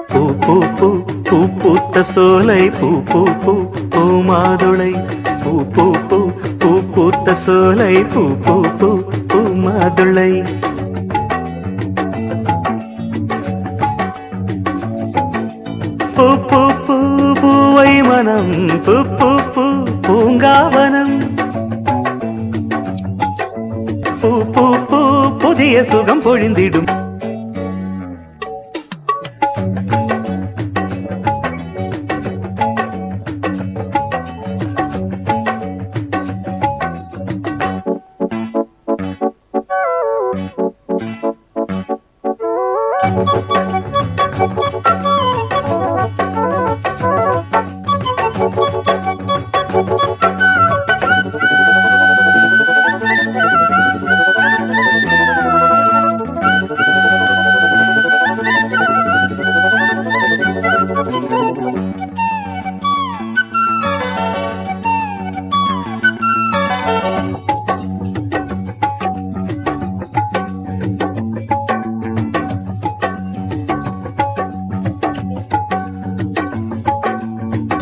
பூ பூ பூ பூ பூத்த சோலை பூ பூ பூ பூ மாதுளை பூ பூ பூ பூ பூத்த சோலை பூ பூ பூ பூ மாதுளை பூ பூ பூ பூவை மனம் பூ பூ பூ பூங்காவனம் பூ பூ பூ புதிய சுகம் பொழிந்திடும்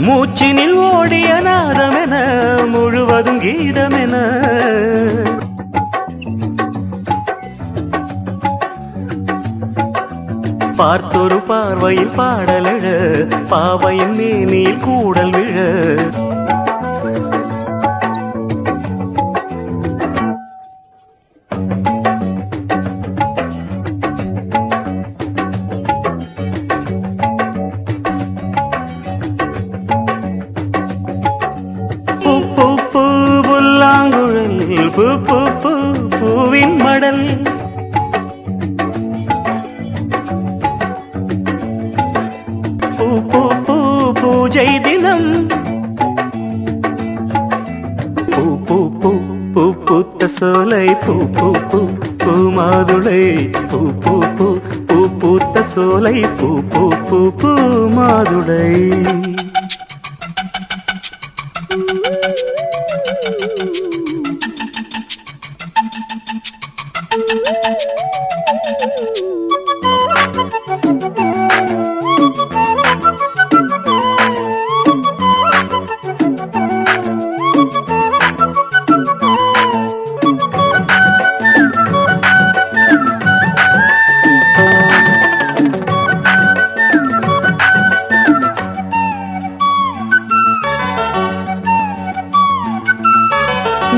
மூச்சினில் ஓடிய நாதமென முழுவதும் கீதமென பார்த்தொரு பார்வையில் பாடலழ பாவையின் மேனில் கூடல் விழ பூ பூ பூ பூவின் மடல் பூ பூ பூ பூஜை தினம் பூ பூ பூ பூ பூத்த சோலை பூ பூ பூ பூ மாதுளை பூ பூ பூ பூ பூத்த சோலை பூ பூ பூ பூ மாதுளை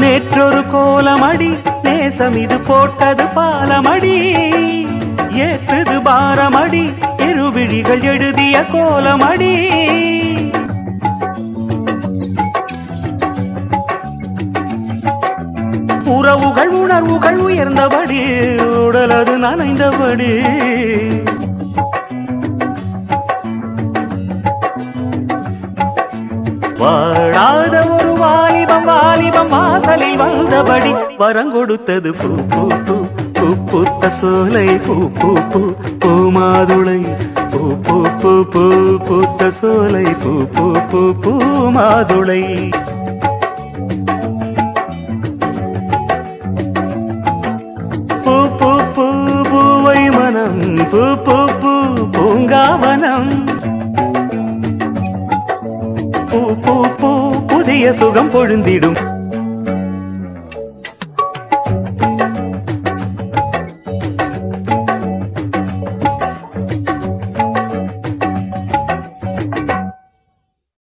நேற்றொரு கோலமடி நேசம் இது போட்டது பாலமடி ஏற்றது பாரமடி இருவிழிகள் எழுதிய கோலமடி உறவுகள் உணர்வுகள் உயர்ந்தபடி உடலது நனைந்தபடி வாழாத ஒரு வாலிபம் வாலிபம் வாசலில் வந்தபடி வரங்கொடுத்தது பூ பூ பூ பூ பூத்த சோலை பூ பூ பூ பூ மாதுளை பூ பூ பூ பூ பூத்த சோலை பூ பூ பூ பூ மாதுளை பூ பூ பூ பூவை மனம் பூ பூ பூ பூங்காவனம் பூ பூ பூ புதிய சுகம் பொழுந்திடும்